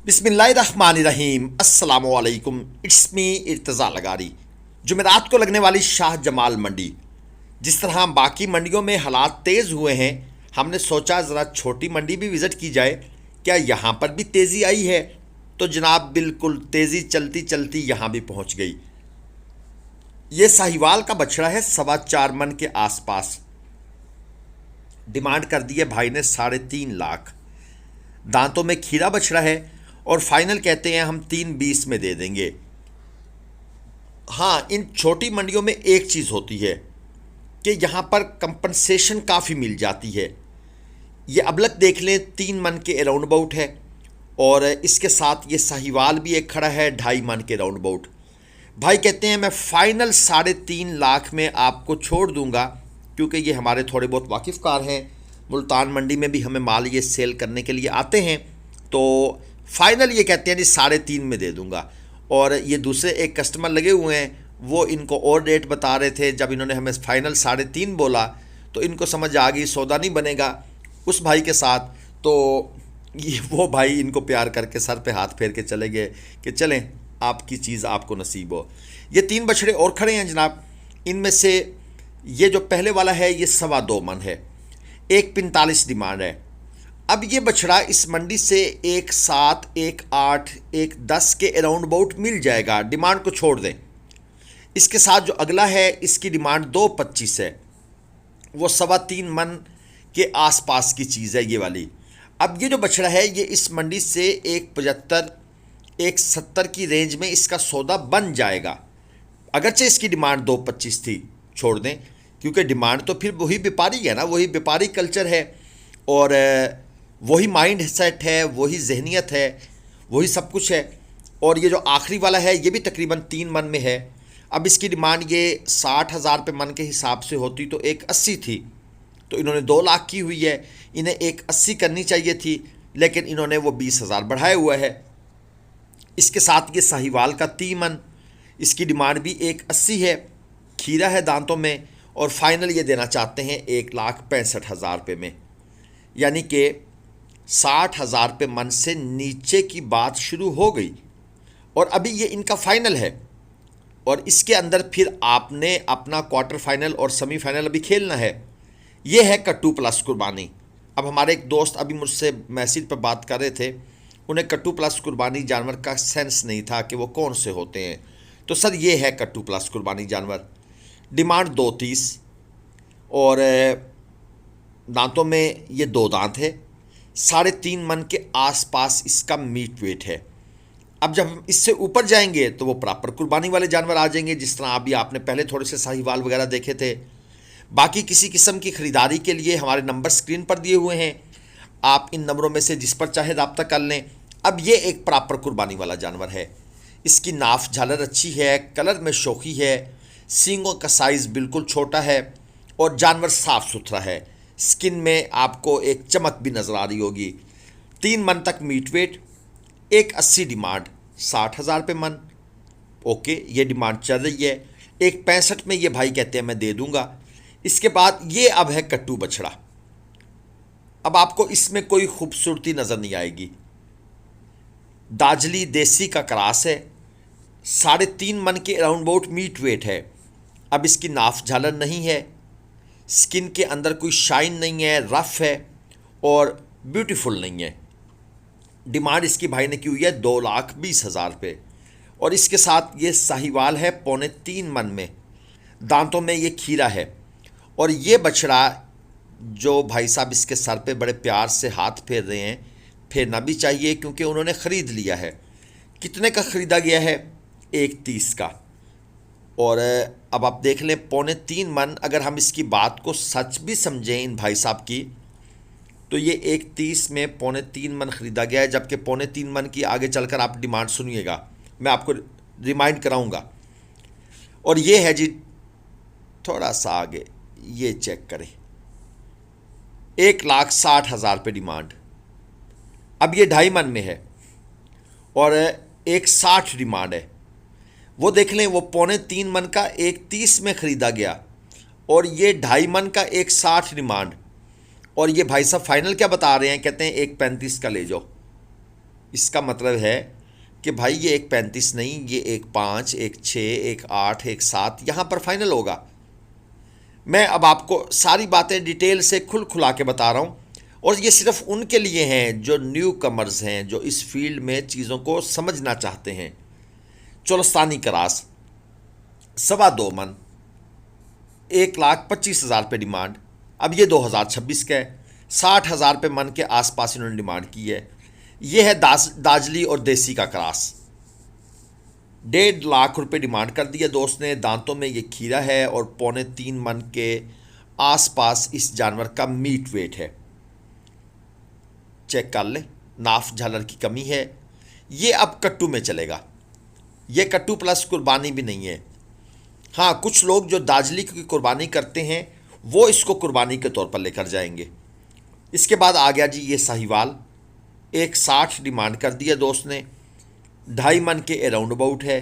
बिस्मिल्लाहिर्रहमानिर्रहीम अस्सलामुअलैकुम। It's me Irtaza लगारी। जुमेरात को लगने वाली शाह जमाल मंडी, जिस तरह बाकी मंडियों में हालात तेज़ हुए हैं, हमने सोचा ज़रा छोटी मंडी भी विज़िट की जाए। क्या यहाँ पर भी तेज़ी आई है? तो जनाब बिल्कुल तेज़ी चलती चलती यहाँ भी पहुँच गई। ये साहिवाल का बछड़ा है, 4.25 मन के आसपास। डिमांड कर दी है भाई ने 3.5 लाख। दांतों में खीरा बछड़ा है और फाइनल कहते हैं हम 3.20 में दे देंगे। हाँ, इन छोटी मंडियों में एक चीज़ होती है कि यहाँ पर कंपनसेशन काफ़ी मिल जाती है। ये अबलक देख लें, 3 मन के अराउंड अबाउट है और इसके साथ ये साहिवाल भी एक खड़ा है 2.5 मन के राउंड अबाउट। भाई कहते हैं मैं फाइनल 3.5 लाख में आपको छोड़ दूंगा, क्योंकि ये हमारे थोड़े बहुत वाकिफ़कार हैं। मुल्तान मंडी में भी हमें माल ये सेल करने के लिए आते हैं, तो फाइनल ये कहते हैं जी 3.5 में दे दूंगा। और ये दूसरे एक कस्टमर लगे हुए हैं, वो इनको और रेट बता रहे थे। जब इन्होंने हमें फाइनल 3.5 बोला तो इनको समझ आ गई सौदा नहीं बनेगा उस भाई के साथ। तो ये वो भाई इनको प्यार करके सर पे हाथ फेर के चले गए कि चलें, आपकी चीज़ आपको नसीब हो। ये 3 बछड़े और खड़े हैं जनाब। इनमें से ये जो पहले वाला है ये 2.25 मन है, 1.45 डिमांड है। अब ये बछड़ा इस मंडी से 1.7, 1.8, 1.10 के अराउंड अबाउट मिल जाएगा, डिमांड को छोड़ दें। इसके साथ जो अगला है इसकी डिमांड 2.25 है, वो 3.25 मन के आसपास की चीज़ है ये वाली। अब ये जो बछड़ा है ये इस मंडी से 1.75, 1.70 की रेंज में इसका सौदा बन जाएगा। अगरचे इसकी डिमांड 2.25 थी, छोड़ दें, क्योंकि डिमांड तो फिर वही व्यापारी है ना, वही व्यापारी कल्चर है और वही माइंड सेट है, वही जहनीत है, वही सब कुछ है। और ये जो आखिरी वाला है ये भी तकरीबन 3 मन में है। अब इसकी डिमांड ये 60,000 रुपये मन के हिसाब से होती तो 1.80 थी, तो इन्होंने 2 लाख की हुई है। इन्हें 1.80 करनी चाहिए थी, लेकिन इन्होंने वो 20,000 बढ़ाया हुआ है। इसके साथ ये साहिवाल का 3 मन, इसकी डिमांड भी 1.80 है, खीरा है दांतों में, और फाइनल ये देना चाहते हैं 1,65,000 रुपये में। यानी कि 60,000 रुपये मन से नीचे की बात शुरू हो गई और अभी ये इनका फाइनल है। और इसके अंदर फिर आपने अपना क्वार्टर फाइनल और सेमीफाइनल अभी खेलना है। ये है कट्टू प्लस कुर्बानी। अब हमारे एक दोस्त अभी मुझसे मैसेज पर बात कर रहे थे, उन्हें कट्टू प्लस कुर्बानी जानवर का सेंस नहीं था कि वो कौन से होते हैं। तो सर ये है कट्टू प्लस कुर्बानी जानवर। डिमांड 2.30 और दांतों में ये 2 दांत है, 3.5 मन के आसपास इसका मीट वेट है। अब जब हम इससे ऊपर जाएंगे तो वो प्रॉपर कुर्बानी वाले जानवर आ जाएंगे, जिस तरह अभी आपने पहले थोड़े से साहिवाल वगैरह देखे थे। बाकी किसी किस्म की ख़रीदारी के लिए हमारे नंबर स्क्रीन पर दिए हुए हैं, आप इन नंबरों में से जिस पर चाहे रब्ता कर लें। अब ये एक प्रॉपर कुर्बानी वाला जानवर है। इसकी नाफ झालर अच्छी है, कलर में शौकी है, सींगों का साइज़ बिल्कुल छोटा है और जानवर साफ़ सुथरा है। स्किन में आपको एक चमक भी नज़र आ रही होगी। 3 मन तक मीट वेट, 1.80 डिमांड, 60,000 रुपये मन। ओके, ये डिमांड चल रही है। 1.65 में ये भाई कहते हैं मैं दे दूंगा। इसके बाद ये अब है कट्टू बछड़ा। अब आपको इसमें कोई खूबसूरती नज़र नहीं आएगी। दाजली देसी का क्रास है, 3.5 मन के अराउंड अबाउट मीट वेट है। अब इसकी नाफ झालर नहीं है, स्किन के अंदर कोई शाइन नहीं है, रफ़ है और ब्यूटीफुल नहीं है। डिमांड इसकी भाई ने की हुई है 2,20,000 रुपये और इसके साथ ये साहिवाल है 3.25 मन में। दांतों में ये खीरा है और ये बछड़ा जो भाई साहब इसके सर पे बड़े प्यार से हाथ फेर रहे हैं, फेरना भी चाहिए क्योंकि उन्होंने ख़रीद लिया है। कितने का ख़रीदा गया है? 1.30 का। और अब आप देख लें 3.25 मन, अगर हम इसकी बात को सच भी समझें इन भाई साहब की, तो ये 1.30 में 3.25 मन ख़रीदा गया है। जबकि 3.25 मन की आगे चलकर आप डिमांड सुनिएगा, मैं आपको रिमाइंड कराऊंगा। और ये है जी थोड़ा सा आगे, ये चेक करें, 1,60,000 रुपये डिमांड। अब ये 2.5 मन में है और 1.60 डिमांड है। वो देख लें, वो 3.25 मन का 1.30 में ख़रीदा गया और ये 2.5 मन का 1.60 डिमांड। और ये भाई साहब फाइनल क्या बता रहे हैं, कहते हैं 1.35 का ले जाओ। इसका मतलब है कि भाई ये 1.35 नहीं, ये 1.5, 1.6, 1.8, 1.7 यहाँ पर फाइनल होगा। मैं अब आपको सारी बातें डिटेल से खुल खुला के बता रहा हूँ, और ये सिर्फ उनके लिए हैं जो न्यू कमर्स हैं, जो इस फील्ड में चीज़ों को समझना चाहते हैं। चोलस्तानी क्रास 2.25 मन, 1,25,000 पे डिमांड। अब ये 2026 का है, 60,000 पे मन के आसपास इन्होंने डिमांड की है। ये है दाजली और देसी का क्रास, 1.5 लाख रुपए डिमांड कर दिया दोस्त ने। दांतों में ये खीरा है और 2.25 मन के आसपास इस जानवर का मीट वेट है। चेक कर ले, नाफ झालर की कमी है। ये अब कट्टू में चलेगा, ये कट्टू प्लस कुर्बानी भी नहीं है। हाँ, कुछ लोग जो दाजली की कुर्बानी करते हैं वो इसको कुर्बानी के तौर पर लेकर जाएंगे। इसके बाद आ गया जी ये साहिवाल, 1.60 डिमांड कर दिया दोस्त ने, 2.5 मन के अराउंड अबाउट है,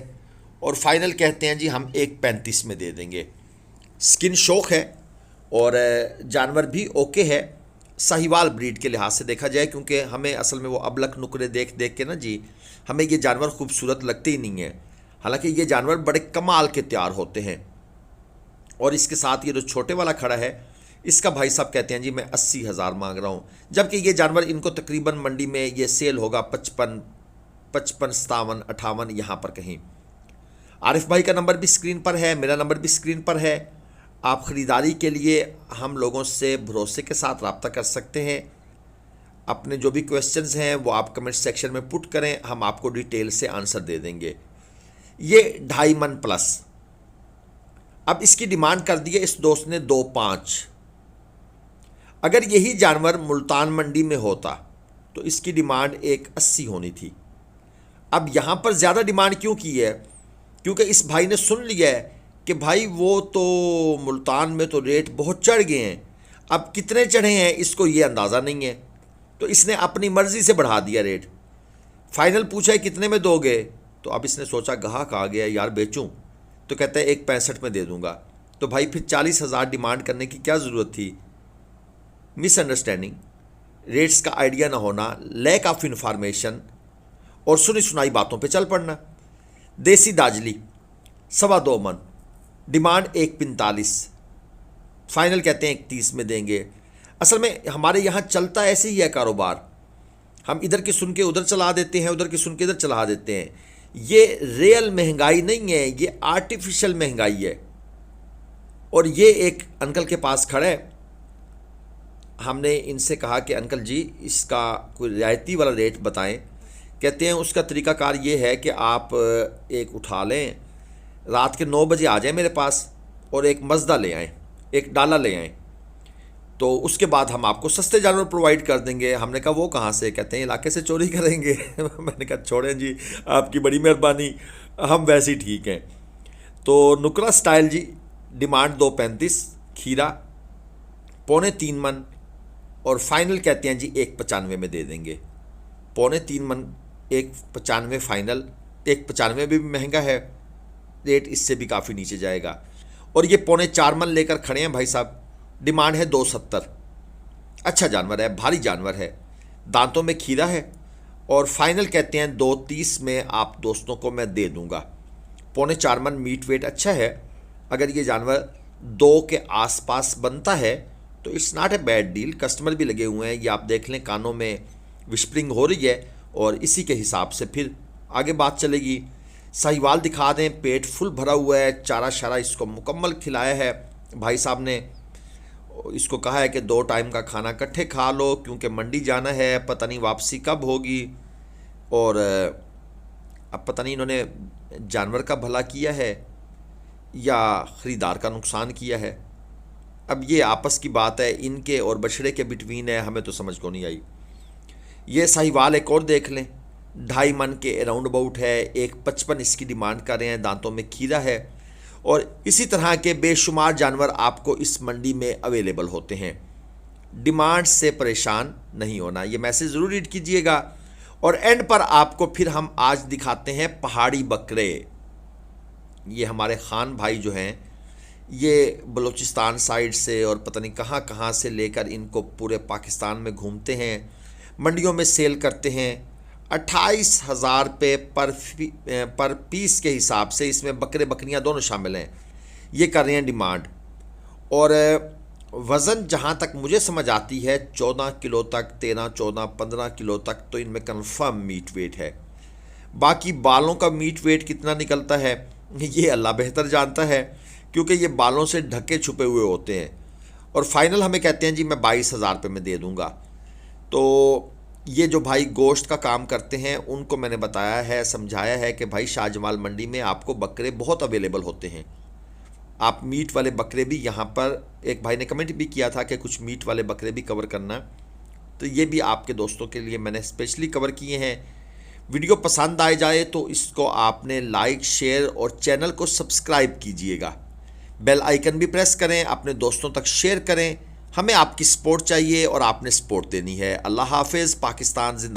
और फाइनल कहते हैं जी हम 1.35 में दे देंगे। स्किन शौक है और जानवर भी ओके है साहिवाल ब्रीड के लिहाज से देखा जाए, क्योंकि हमें असल में वो अबलक नुकरे देख देख के ना जी हमें ये जानवर खूबसूरत लगते ही नहीं है। हालांकि ये जानवर बड़े कमाल के तैयार होते हैं। और इसके साथ ये जो छोटे वाला खड़ा है, इसका भाई साहब कहते हैं जी मैं 80,000 मांग रहा हूँ, जबकि ये जानवर इनको तकरीबन मंडी में ये सेल होगा 55, 57, 58 यहाँ पर कहीं। आरिफ भाई का नंबर भी स्क्रीन पर है, मेरा नंबर भी स्क्रीन पर है। आप ख़रीदारी के लिए हम लोगों से भरोसे के साथ रब्ता कर सकते हैं। अपने जो भी क्वेश्चंस हैं वो आप कमेंट सेक्शन में पुट करें, हम आपको डिटेल से आंसर दे देंगे। ये 2.5 मन प्लस, अब इसकी डिमांड कर दी है इस दोस्त ने 2.5। अगर यही जानवर मुल्तान मंडी में होता तो इसकी डिमांड 1.80 होनी थी। अब यहाँ पर ज़्यादा डिमांड क्यों की है? क्योंकि इस भाई ने सुन लिया है कि भाई वो तो मुल्तान में तो रेट बहुत चढ़ गए हैं, अब कितने चढ़े हैं इसको ये अंदाज़ा नहीं है, तो इसने अपनी मर्ज़ी से बढ़ा दिया रेट। फाइनल पूछा है कितने में दोगे, तो अब इसने सोचा ग्राहक आ गया यार बेचूं, तो कहता है 1.65 में दे दूंगा। तो भाई फिर 40,000 डिमांड करने की क्या ज़रूरत थी? मिसअंडरस्टैंडिंग, रेट्स का आइडिया ना होना, लैक ऑफ इंफॉर्मेशन और सुनी सुनाई बातों पे चल पड़ना। देसी दाजली 2.25 मन, डिमांड 1.45, फाइनल कहते हैं 31 में देंगे। असल में हमारे यहाँ चलता ऐसे ही है कारोबार, हम इधर की सुन के उधर चला देते हैं, उधर की सुन के इधर चला देते हैं। ये रियल महंगाई नहीं है, ये आर्टिफिशियल महंगाई है। और ये एक अंकल के पास खड़े हैं, हमने इनसे कहा कि अंकल जी इसका कोई रियायती वाला रेट बताएं। कहते हैं उसका तरीकाकार ये है कि आप एक उठा लें, रात के 9 बजे आ जाएं मेरे पास और एक मज़दा ले आएँ, एक डाला ले आएँ, तो उसके बाद हम आपको सस्ते जानवर प्रोवाइड कर देंगे। हमने कहा वो कहाँ से? कहते हैं इलाके से चोरी करेंगे। मैंने कहा छोड़ें जी, आपकी बड़ी मेहरबानी, हम वैसे ही ठीक हैं। तो नुकरा स्टाइल जी, डिमांड 2.35, खीरा 2.25 मन, और फाइनल कहते हैं जी 1.95 में दे देंगे। 2.25 मन, 1.95 फाइनल। 1.95 भी महंगा है, रेट इससे भी काफ़ी नीचे जाएगा। और ये 4.25 मन लेकर खड़े हैं भाई साहब, डिमांड है 2.70। अच्छा जानवर है, भारी जानवर है, दांतों में खीरा है, और फाइनल कहते हैं 2.30 में आप दोस्तों को मैं दे दूंगा। 4.25 मन मीट वेट अच्छा है। अगर ये जानवर 2 के आसपास बनता है तो it's not a bad deal. Customer भी लगे हुए हैं, ये आप देख लें, कानों में विस्परिंग हो रही है, और इसी के हिसाब से फिर आगे बात चलेगी। साहिवाल दिखा दें, पेट फुल भरा हुआ है, चारा शारा इसको मुकम्मल खिलाया है भाई साहब ने। इसको कहा है कि 2 टाइम का खाना इकट्ठे खा लो, क्योंकि मंडी जाना है, पता नहीं वापसी कब होगी, और अब पता नहीं इन्होंने जानवर का भला किया है या ख़रीदार का नुकसान किया है। अब ये आपस की बात है, इनके और बछड़े के बिटवीन है, हमें तो समझ को नहीं आई। ये साहिवाल एक और देख लें, 2.5 मन के अराउंड अबाउट है, 1.55 इसकी डिमांड कर रहे हैं, दांतों में खीरा है। और इसी तरह के बेशुमार जानवर आपको इस मंडी में अवेलेबल होते हैं। डिमांड से परेशान नहीं होना, ये मैसेज ज़रूर रीड कीजिएगा। और एंड पर आपको फिर हम आज दिखाते हैं पहाड़ी बकरे। ये हमारे खान भाई जो हैं, ये बलूचिस्तान साइड से और पता नहीं कहाँ कहाँ से लेकर इनको पूरे पाकिस्तान में घूमते हैं, मंडियों में सेल करते हैं। 28,000 रुपये पर पीस के हिसाब से, इसमें बकरे बकरियां दोनों शामिल हैं, ये कर रहे हैं डिमांड। और वज़न जहाँ तक मुझे समझ आती है 14 किलो तक, 13, 14, 15 किलो तक तो इनमें कंफर्म मीट वेट है। बाकी बालों का मीट वेट कितना निकलता है ये अल्लाह बेहतर जानता है, क्योंकि ये बालों से ढके छुपे हुए होते हैं। और फाइनल हमें कहते हैं जी मैं 22,000 रुपये में दे दूँगा। तो ये जो भाई गोश्त का काम करते हैं उनको मैंने बताया है, समझाया है कि भाई शाहजमाल मंडी में आपको बकरे बहुत अवेलेबल होते हैं, आप मीट वाले बकरे भी यहाँ पर, एक भाई ने कमेंट भी किया था कि कुछ मीट वाले बकरे भी कवर करना, तो ये भी आपके दोस्तों के लिए मैंने स्पेशली कवर किए हैं। वीडियो पसंद आए जाए तो इसको आपने लाइक, शेयर और चैनल को सब्सक्राइब कीजिएगा, बेल आइकन भी प्रेस करें, अपने दोस्तों तक शेयर करें। हमें आपकी सपोर्ट चाहिए और आपने सपोर्ट देनी है। अल्लाह हाफिज़। पाकिस्तान जिंदा।